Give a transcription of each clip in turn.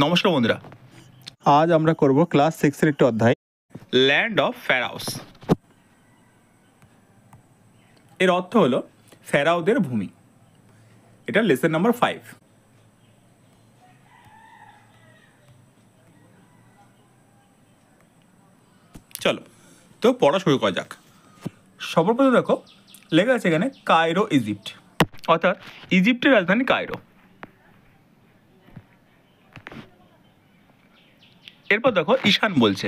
নমস্কার বন্ধুরা, আজ আমরা করব ক্লাস 6 এর একটি অধ্যায় ল্যান্ড অফ ফ্যারাওস। এর অর্থ হলো ফেরাওদের ভূমি। এটা লেসন নাম্বার 5। চলো তো পড়া শুরু করা যাক। সর্বপ্রথম দেখো লেখা আছে এখানে কায়রো ইজিপ্ট, অর্থাৎ ইজিপ্টের রাজধানী কায়রো। এরপর দেখো ঈশান বলছে,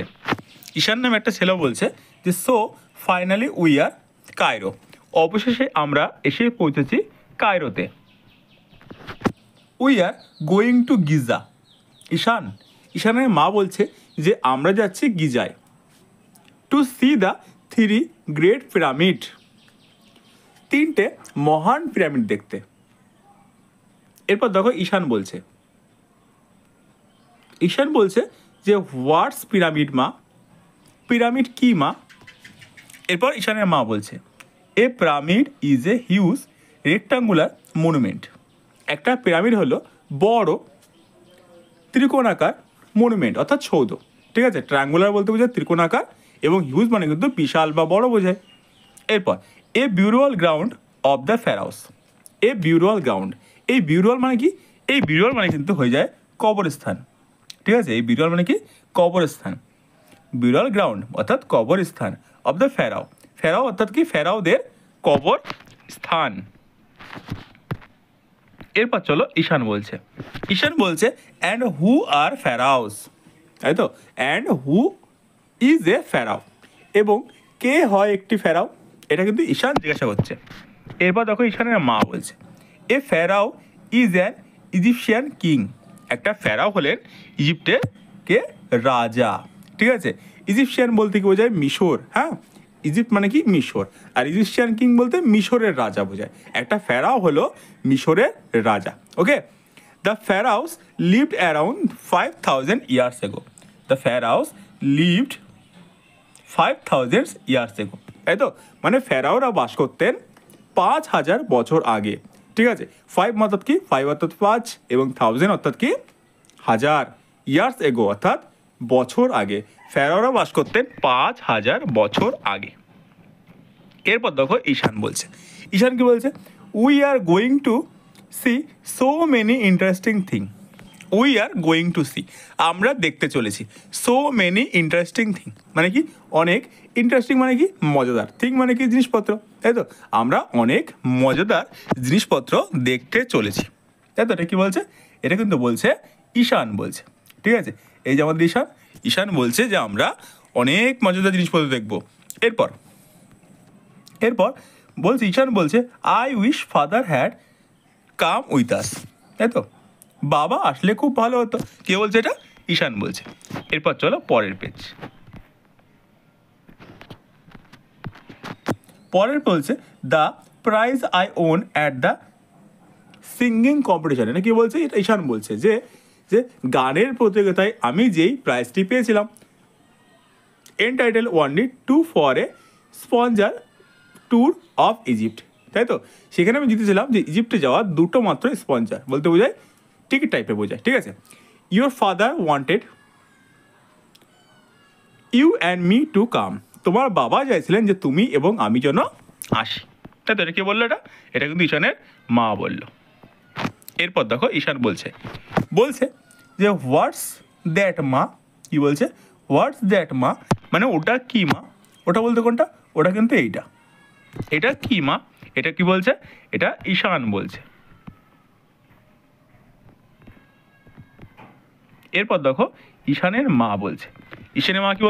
ঈশান নামে একটা ছেলে বলছে যে so finally we are Cairo, অবশেষে আমরা এসে পৌঁছেছি কায়রোতে। We are going to Giza. ঈশানের মা বলছে যে আমরা যাচ্ছি গিজায়, to see the 3 great pyramid, 3টে মহান পিরামিড দেখতে। এরপর দেখো ঈশান বলছে যে হোয়াটস পিরামিড মা, পিরামিড কি মা? এরপর ঈশানের মা বলছে a pyramid is a huge rectangular monument, একটা পিরামিড হলো বড় ত্রিকোণাকার মনুমেন্ট অর্থাৎ সৌধ। ঠিক আছে, ট্রায়াঙ্গুলার বলতে বোঝায় ত্রিকোণাকার এবং হিউজ মানে কিন্তু বিশাল বা বড় বোঝায়। এরপর a burial ground of the pharaohs, a burial ground, এই বিউরুয়াল মানে কি? এই বিউরুয়াল মানে কিন্তু হয়ে যায় কবরস্থান। ঠিক আছে, এই বিউরুয়াল মানে কি? কবরস্থান। বিউরুয়াল গ্রাউন্ড অর্থাৎ কবরস্থান অফ দ্য ফেরাও, ফেরাও অর্থাৎ কি? ফেরাওদের কবর স্থান। এরপর চলো ঈশান বলছে অ্যান্ড হু আর ফেরাওস, তাই তো? অ্যান্ড হু ইজ এ ফেরাও, এবং কে হয় একটি ফেরাও? এটা কিন্তু ঈশান জিজ্ঞাসা করছে। এরপর দেখো ঈশানের মা বলছে এ ফেরাও ইজ অ্যান ইজিপশিয়ান কিং, একটা ফেরাও হলেন ইজিপ্টের কে রাজা। ঠিক আছে, ইজিপশিয়ান বলতে কি বোঝায়? মিশর। হ্যাঁ, ইজিপ্ট মানে কি? মিশর। আর ইজিপশিয়ান কিং বলতে মিশরের রাজা বোঝায়। একটা ফেরাও হলো মিশরের রাজা। Okay, the pharaohs lived around 5000 years ago, the pharaohs lived 5000 years ago, তাই তো? মানে ফেরাওরা বাস করতেন 5000 বছর আগে। ঠিক আছে, 5 অর্থাৎ কি? 5 অর্থাৎ 5 এবং 1000 অর্থাৎ কি? হাজার। ইয়ার্স এগো অর্থাৎ বছর আগে। ফেরাওরা বাস করতেন 5000 বছর আগে। এরপর দেখো ঈশান কি বলছে? We are going to see so many interesting thing, we are going to see, আমরা দেখতে চলেছি। সো মেনি ইন্টারেস্টিং থিং মানে কি? অনেক। ইন্টারেস্টিং মানে কি? মজাদার। থিং মানে কি? জিনিসপত্র, তাই তো? আমরা অনেক মজাদার জিনিসপত্র দেখতে চলেছি, তাই তো? এটা কি বলছে? এটা কিন্তু বলছে ঈশান বলছে। ঠিক আছে, এই যে আমাদের ঈশান বলছে যে আমরা অনেক মজাদার জিনিসপত্র দেখব। এরপর বলছে ঈশান বলছে I wish father had come with us, তাই তো? বাবা আসলে খুব ভালো হতো। কে বলছে এটা? ঈশান বলছে। এরপর চলো পরের পেজ। বলছে the prize I won at the singing competition, এটা কি বলছে? এটা ঈশান বলছে যে যে গানের প্রতিযোগিতায় আমি যেই প্রাইজটি পেয়েছিলাম, entitle only two for a sponsor tour of Egypt, তাই তো? সেখানে আমি জিতেছিলাম যে ইজিপ্টে যাওয়ার 2টো মাত্র স্পন্সার বলতে বোঝায় টিকিট টাইপে বোঝায়। ঠিক আছে, your father wanted you and me to come, তোমার বাবা চাইছিলেন যে তুমি এবং আমি যেন আসি, তাই তো? এটা কে বললো? এটা কিন্তু ঈশানের মা বললো। এরপর দেখো ঈশান বলছে যে হোয়াটস দ্যাট মা, কি বলছে? হোয়াটস দ্যাট মা মানে ওটা কি মা? ওটা বলতে কোনটা? ওটা কিন্তু এইটা। এটা কি মা? এটা কি বলছে? এটা ঈশান বলছে। এরপর দেখো ঈশানের মা বলছে, ঈশানের মা কি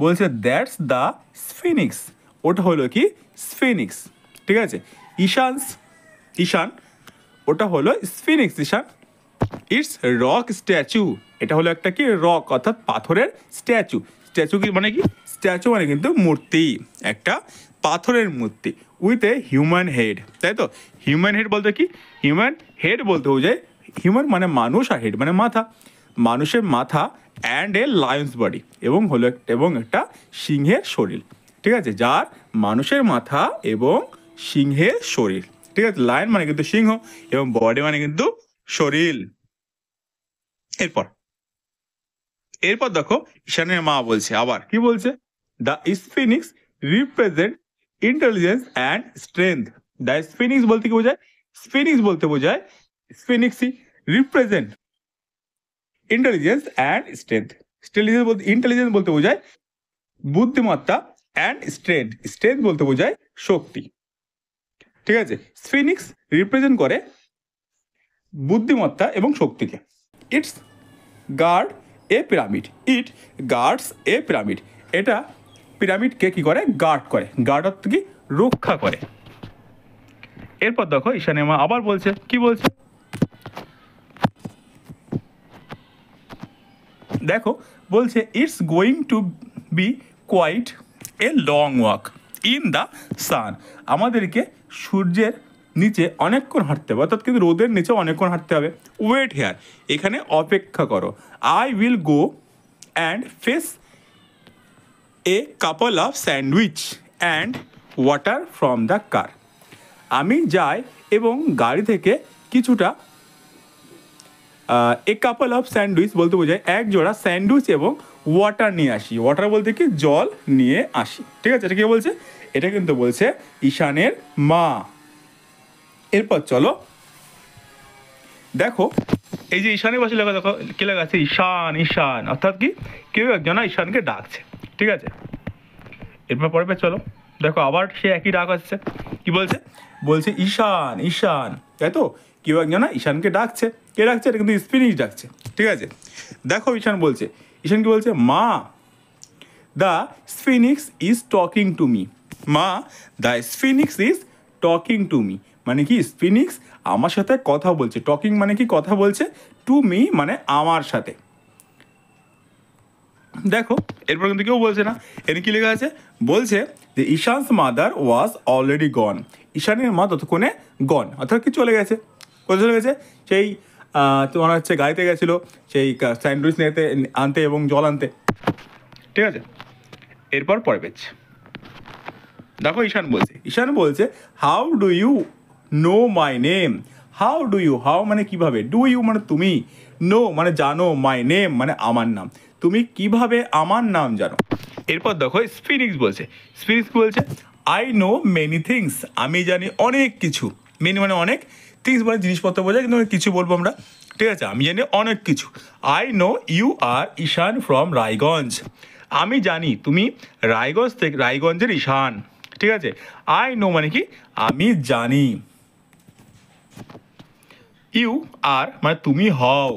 বলছে দ্যাটস দ্য স্ফিনিক্স, ওটা হলো কি? স্ফিনিক্স। ঠিক আছে, ঈশান ওটা হলো sphinx. Ishan it's rock statue, এটা হলো একটা কি? রক অর্থাৎ পাথরের স্ট্যাচু। স্ট্যাচু কি মানে কি? স্ট্যাচু মানে কিন্তু মূর্তি, একটা পাথরের মূর্তি উইথ এ হিউম্যান হেড, তাই তো? হিউম্যান হেড বলতে কি? হিউম্যান হেড বলতে বোঝায় হিউম্যান মানে মানুষ, আর হেড মানে মাথা, মানুষের মাথা, অ্যান্ড এ লায়ন্স বডি, এবং একটা সিংহের শরীর। ঠিক আছে, যার মানুষের মাথা এবং সিংহের শরীর। ঠিক আছে, লায়ন মানে কিন্তু সিংহ এবং বডি মানে কিন্তু শরীর। এরপর এরপর দেখো ঈশানের মা বলছে, আবার কি বলছে, the sphinx represent intelligence and strength. The sphinx বলতে কি বোঝায়, স্ফিনিক্স বলতে বোঝায় স্ফিনিক্সই represent intelligence and strength. Intelligence বলতে বোঝায় বুদ্ধিমত্তা, অ্যান্ড স্ট্রেংথ, স্ট্রেংথ বলতে বোঝায় শক্তি। ঠিক আছে, স্ফিনিক্স রিপ্রেজেন্ট করে বুদ্ধিমত্তা এবং শক্তিকে। It's guard a pyramid, it guards a pyramid, এটা পিরামিডকে কি করে, গার্ড করে। গার্ড অর্থ কি, রক্ষা করে। এরপর দেখো ঈশানের মা আবার বলছে, কি বলছে দেখো, বলছে it's going to be quite a long walk in the sun. আমাদেরকে সূর্যের নিচে অনেকক্ষণ হাঁটতে হবে, অর্থাৎ কিন্তু রোদের নিচে অনেকক্ষণ হাঁটতে হবে। ওয়েট হেয়ার, এখানে অপেক্ষা করো। I will go and face A couple of sandwich and water from the car. আমি যাই এবং গাড়ি থেকে কিছুটা এ কাপল অফ স্যান্ডউইচ বলতে বোঝায় এক জোড়া স্যান্ডউইচ এবং ওয়াটার নিয়ে আসি। ওয়াটার বলতে কি, জল নিয়ে আসি। ঠিক আছে, এটা কে বলছে, এটা কিন্তু বলছে ঈশানের মা। এরপর চলো দেখো, এই যে ঈশানের পাশে লেখা, দেখো কি লেখা আছে, ঈশান ঈশান, অর্থাৎ কি কেউ একজন ঈশানকে ডাকছে। ঠিক আছে, এরপর পরে চলো দেখো, আবার সে একই ডাক আসছে। কি বলছে, বলছে ঈশান ঈশান, তাই তো, কেউ একজন ঈশানকে ডাকছে। কে ডাকছে, এটা কিন্তু স্পিনিক্স ডাকছে। ঠিক আছে, দেখো ঈশান বলছে, ঈশান কি বলছে, মা the sphinx is talking to me. মা the sphinx is talking to me, মানে কি স্ফিনিক্স আমার সাথে কথা বলছে। টকিং মানে কি, কথা বলছে। টু মি মানে আমার সাথে। দেখো এরপর কিন্তু কেউ বলছে না, এর কি লেখা আছে, বলছে যে ঈশানস মাদার ওয়াজ অলরেডি গন। ঈশানের মা ততক্ষণে গন, অর্থাৎ কি চলে গেছে। কোথায় চলে গেছে, সেই তোমার হচ্ছে গাড়িতে গেছিলো সেই স্যান্ডউইচ নিতে আনতে এবং জল আনতে। ঠিক আছে, এরপর পরে পেজ দেখো ঈশান বলছে how do you know my name. How do you, how মানে কিভাবে, ডু ইউ মানে তুমি, নো মানে জানো, মাই নেম মানে আমার নাম, তুমি কিভাবে আমার নাম জানো। এরপর দেখো স্ফিনিক্স বলছে, আই নো মেনি থিংস, আমি জানি অনেক কিছু। মেনি মানে অনেক, থিংস মানে জিনিসপত্র বোঝায়, কিন্তু কিছু বলবো আমরা। ঠিক আছে, আমি জানি অনেক কিছু। I know you are Ishan from Raiganj, আমি জানি তুমি রায়গঞ্জের ঈশান। ঠিক আছে, আই নো মানে কি, আমি জানি। ইউ আর মানে তুমি হও,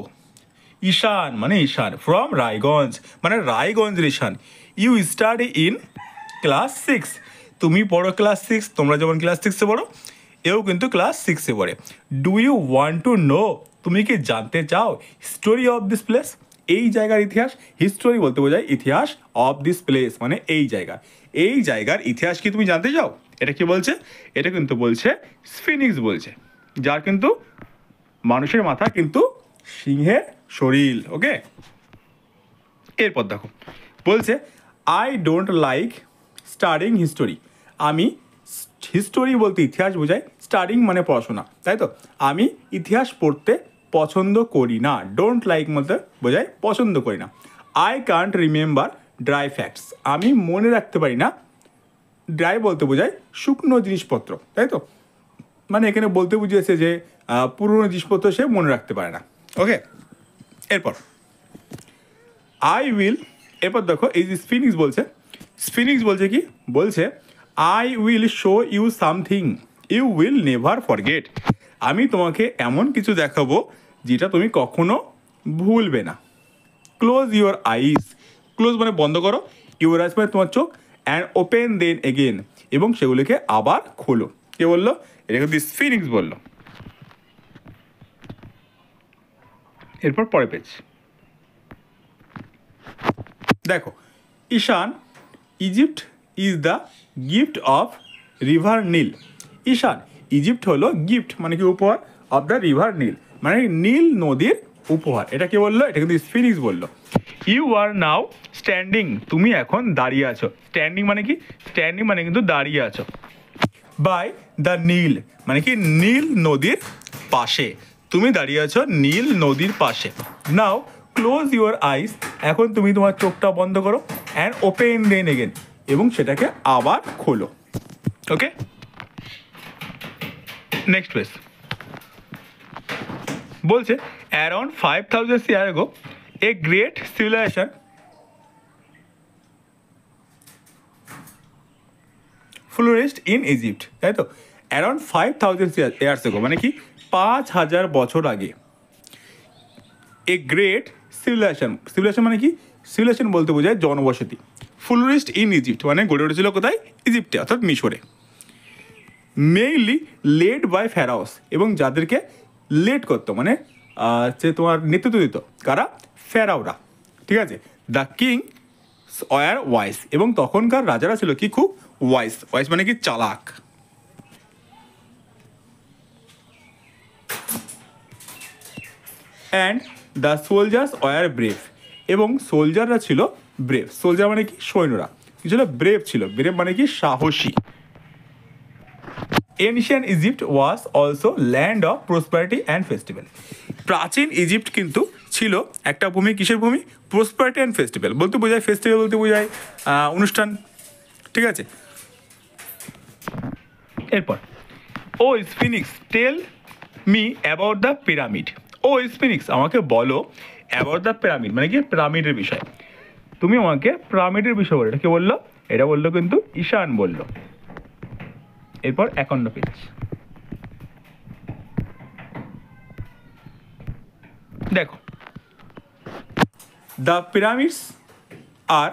ঈশান মানে ঈশান, ফ্রম রায়গঞ্জ মানে রায়গঞ্জের ঈশান। ইউ স্টাডি ইন ক্লাস 6, তুমি পড়ো ক্লাস 6, তোমরা যেমন ক্লাস 6-এ পড়ো, এও কিন্তু ক্লাস 6-এ পড়ে। Do you want to know, তুমি কি জানতে চাও, হিস্টোরি অফ দিস প্লেস, এই জায়গার ইতিহাস। হিস্টোরি বলতে বোঝায় ইতিহাস, অফ দিস প্লেস মানে এই জায়গার ইতিহাস কি তুমি জানতে চাও। এটা কি বলছে, এটা কিন্তু বলছে স্ফিনিক্স বলছে, যার কিন্তু মানুষের মাথা কিন্তু সিংহের শরীর। ওকে, এরপর দেখো বলছে I don't like studying history. আমি, হিস্টোরি বলতে ইতিহাস বোঝায়, স্টাডিং মানে পড়াশোনা, তাই তো, আমি ইতিহাস পড়তে পছন্দ করি না। ডোন্ট লাইক বলতে বোঝায় পছন্দ করি না। I can't remember dry facts, আমি মনে রাখতে পারি না। ড্রাই বলতে বোঝায় শুকনো জিনিসপত্র, তাই তো, মানে এখানে বলতে বুঝিয়েছে যে পুরনো জিনিসপত্র সে মনে রাখতে পারে না। ওকে, এরপর এরপর দেখো এই যে স্ফিনিক্স বলছে কি, বলছে I will show you something you will never forget. আমি তোমাকে এমন কিছু দেখাবো যেটা তুমি কখনো ভুলবে না। ক্লোজ ইউর আইস, ক্লোজ মানে বন্ধ করো, ইউর আইস মানে তোমার চোখ, অ্যান্ড ওপেন দেন এগেন, এবং সেগুলিকে আবার খোলো। কে বললো, এটা কিন্তু স্ফিনিক্স বললো। এরপর পরে পেজ দেখো, Ishan Egypt is the gift of river Nile. Ishan, Egypt হলো গিফট মানে কি উপহার, অফ দ্য রিভার নীল মানে নীল নদীর উপহার। এটা কি বললো, এটা কিন্তু স্ফিনিক্স বললো। ইউ আর নাও স্ট্যান্ডিং, তুমি এখন দাঁড়িয়ে আছো। স্ট্যান্ডিং মানে কি, স্ট্যান্ডিং মানে কিন্তু দাঁড়িয়ে আছো। বাই দ্য নীল মানে কি নীল নদীর পাশে, তুমি দাঁড়িয়ে আছো নীল নদীর পাশে। নাও ক্লোজ ইউর আইস, এখন তুমি তোমার চোখটা বন্ধ করো, অ্যান্ড ওপেন দেন এগেন, এবং সেটাকে আবার খোলো। ওকে, নেক্সট পেজ বলছে around 5000 year ago a great civilization flourished in Egypt, তাই তো? অ্যারাউন্ড 5000 ইয়ার্স ago মানে কি 5000 বছর আগে এ গ্রেট সিভিলাইজেশন মানে কি? সিভিলাইজেশন বলতে বোঝায় জনবসতি। ফ্লোরিশড ইন ইজিপ্ট মানে গড়ে উঠেছিল কোথায়? ইজিপ্টে, অর্থাৎ মিশরে। মেইনলি লেড বাই ফেরাওস, এবং যাদেরকে লেড করতো মানে যে তোমার নেতৃত্ব দিত, কারা? ফেরাওরা, ঠিক আছে? দ্য কিং ওয়ার ওয়াইস, এবং তখনকার রাজারা ছিল কি? খুব ওয়াইস মানে কি? চালাক। And the soldiers were brave, এবং সোলজাররা ছিল ব্রেভ। সোলজার মানে কি? সৈন্যরা কি ছিল? ব্রেভ ছিল। ব্রেভ মানে কি? সাহসী। Ancient Egypt was also land of prosperity and festival. প্রাচীন ইজিপ্ট কিন্তু ছিল একটা ভূমি, কিসের ভূমি? প্রসপারিটি অ্যান্ড ফেস্টিভ্যাল বলতে বোঝায়, ফেস্টিভ্যাল বলতে বোঝায় অনুষ্ঠান, ঠিক আছে? এরপর O sphinx tell me about the pyramid. O sphinx, আমাকে বলো অ্যাবাউট দ্য পিরামিড মানে কি? পিরামিডের বিষয়। তুমি আমাকে পিরামিডের বিষয় বলো। এটা কে বললো? এটা বললো কিন্তু ঈশান বললো। এরপর 51 পেজ দেখো, the pyramids are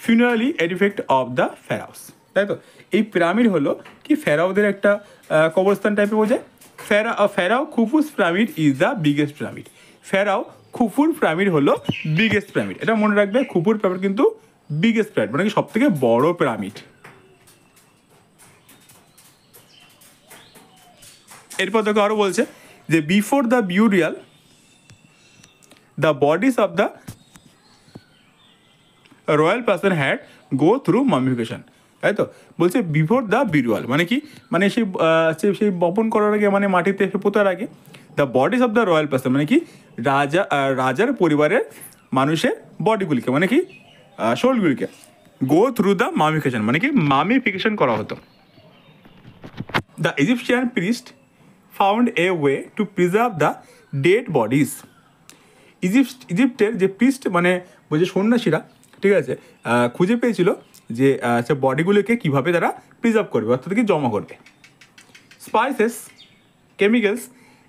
funerary edifice of the pharaohs, তাই তো? এই পিরামিড হলো কি? ফেরাওদের একটা কবরস্থান টাইপে বোঝায়। Pharaoh Khufu's pyramid is the biggest pyramid. Pharaoh খুফুর পিরামিড হলো বিগেস্ট পিরামিড। এটা মনে রাখবে, খুফুর পিরামিড কিন্তু বিগেস্ট পিরামিড মানে কি? সব থেকে বড় পিরামিড। এরপর দেখো আরও বলছে যে before the burial the bodies of the royal person had go through mummification, তাই তো? বলছে বিফোর দ্য বিউরিয়াল মানে কি? মানে সেই বপন করার আগে, মানে মাটিতে পোতার আগে, the bodies of the royal person মানে কি? রাজার পরিবারের মানুষের বডিগুলিকে মানে কি? শরীরগুলিকে গো থ্রু দ্য মামিফিকেশন মানে কি? মামিফিকেশন করা হতো। The Egyptian priest found a way to preserve the dead bodies. ইজিপ্টের যে প্রিস্ট মানে যে সন্ন্যাসীরা, ঠিক আছে, খুঁজে পেয়েছিল যে সে বডিগুলোকে কীভাবে তারা প্রিজার্ভ করবে, অর্থাৎ কি? জমা করবে। Spices, chemicals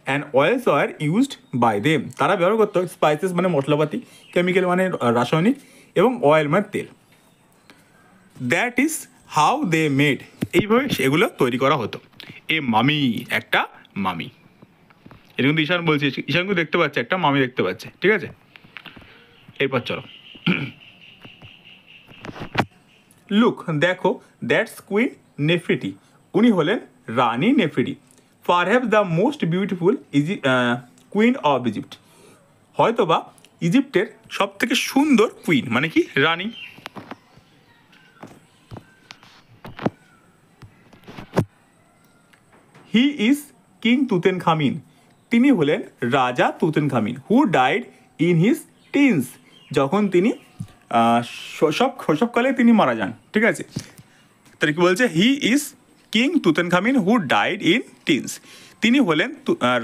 and oils are used by them, তারা ব্যবহার করতো। স্পাইসেস মানে মশলাপাতি, কেমিক্যাল মানে রাসায়নিক, এবং অয়েল মানে তেল। That is how they made, এইভাবে সেগুলো তৈরি করা হতো। এ মামি, একটা মামি। এটা কিন্তু ঈশান বলছে, ঈশান কিন্তু দেখতে পাচ্ছে, একটা মামি দেখতে পাচ্ছে, ঠিক আছে? এরপর চলো, লুক, দেখো, দ্যাটস কুইন নেফরিটি, উনি হলেন রানী Nefertiti. Perhaps the most beautiful queen of Egypt, হয়তোবা ইজিপ্টের সব থেকে সুন্দর কুইন মানে কি? রানী। হি ইজ কিং তুতেনখামিন, তিনি হলেন রাজা তুতেনখামিন। Who died in his teens, যখন তিনি শৈশবকালে তিনি মারা যান, ঠিক আছে? তাহলে কি বলছে? He is king Tutankhamun who died in teens, তিনি হলেন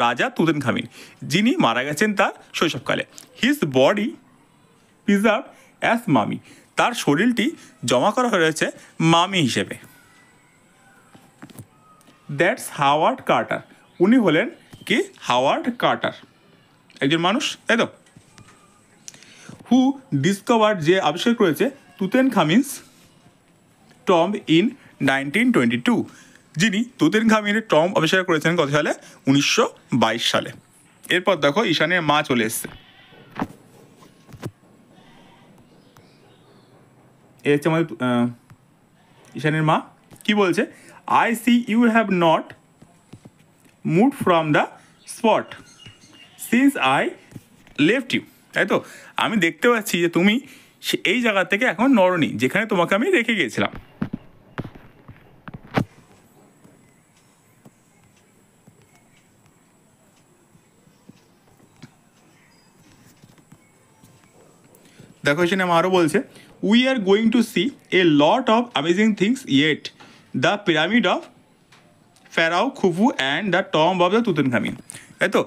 রাজা তুতেনখামিন, যিনি মারা গেছেন তার শৈশবকালে। হিজ বডি প্রিজার্ভ অ্যাজ মামি, তার শরীরটি জমা করা হয়েছে মামি হিসেবে। দ্যাটস হাওয়ার্ড কার্টার, উনি হলেন কি? হাওয়ার্ড কার্টার, একজন মানুষ, তাই তো? হু ডিসকভার, যে আবিষ্কার করেছে তুতেনখামিনস টম্ব ইন 1922, যিনি তুতেনখামিনের টম্ব আবিষ্কার করেছেন কত সালে? 1922 সালে। এরপর দেখো ঈশানের মা চলে এসছে। এ হচ্ছে আমাদের ঈশানের মা। কি বলছে? I see you have not move from the spot since I left you, তাই তো? আমি দেখতে পাচ্ছি যে তুমি এই জায়গা থেকে এখন নড়নি, যেখানে তোমাকে আমি রেখে গিয়েছিলাম। দেখো এখানে আরও বলছে we are going to see a lot of amazing things yet the pyramid of pharaoh Khufu and the tomb of the Tutankhamun. তাই তো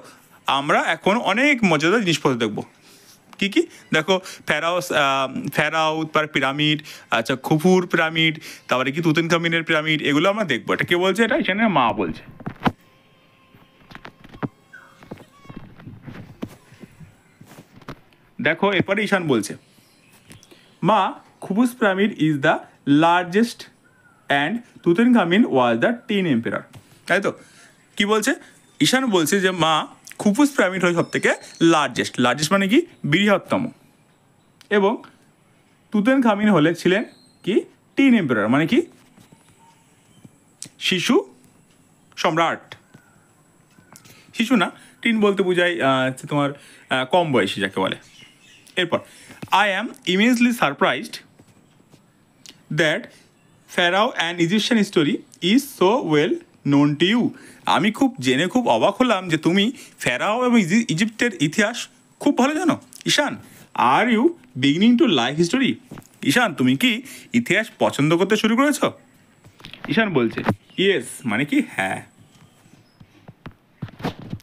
আমরা এখন অনেক মজাদার জিনিসপত্র দেখবো। কী কী দেখো, ফেরাও তার পিরামিড, আচ্ছা খুফুর পিরামিড, তারপরে কি তুতেনখামিনের পিরামিড, এগুলো আমরা দেখবো। এটা কে বলছে? এটা এখানে মা বলছে। দেখো এরপরে ঈশান বলছে মা Khufu's pyramid is the largest and Tutankhamun was the 10 emperor. তাই তো কি বলছে? ঈশান বলছে যে মা খুফুস পিরামিড হয় সব থেকে লার্জেস্ট, লার্জেস্ট মানে কি বৃহত্তম, এবং তুতেনখামিন ছিলেন কি 10 এম্পারার মানে কি শিশু সম্রাট। শিশু না, 10 বলতে বোঝায় তোমার কম বয়সী যাকে বলে। এরপর I am immensely surprised that pharaoh and Egyptian story is so well known to you. আমি জেনে খুব অবাক হলাম যে তুমি ফেরাও এবং ইজিপ্টের ইতিহাস খুব ভালো জানো। Ishan, are you beginning to like history? Ishan, তুমি কি ইতিহাস পছন্দ করতে শুরু করেছো? ঈশান বলছে ইয়েস মানে কি হ্যাঁ।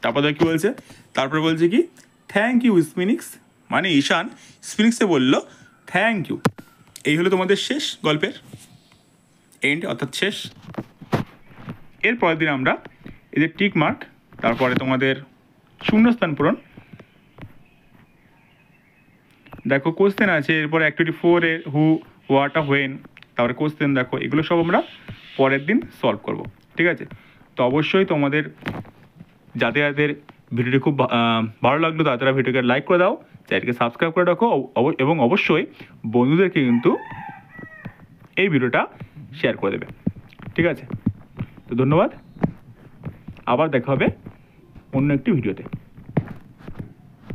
তারপর কি বলছে? তারপরে বলছে কি থ্যাংক ইউ স্পিনিক্স, মানে ঈশান স্পিনিক্সে বলল থ্যাংক ইউ। এই হলো তোমাদের শেষ গল্পের এন্ড, অর্থাৎ শেষ। এর পরের দিন আমরা এই যে টিক মার্ক, তারপরে তোমাদের শূন্যস্থান পূরণ, দেখো কোশ্চেন আছে, এরপরে অ্যাক্টিভিটি 4 এর হু, হোয়াট, হোয়েন, তারপরে কোশ্চেন দেখো, এগুলো সব আমরা পরের দিন সলভ করব। ঠিক আছে? তো অবশ্যই তোমাদের যাদের ভিডিওটি খুব ভালো লাগলো তারা ভিডিওকে লাইক করে দাও, চ্যানেলকে সাবস্ক্রাইব করে রাখো, এবং অবশ্যই বন্ধুদেরকে কিন্তু এই ভিডিওটা শেয়ার করে দেবে। ঠিক আছে? তো ধন্যবাদ, আবার দেখা হবে অন্য একটি ভিডিওতে।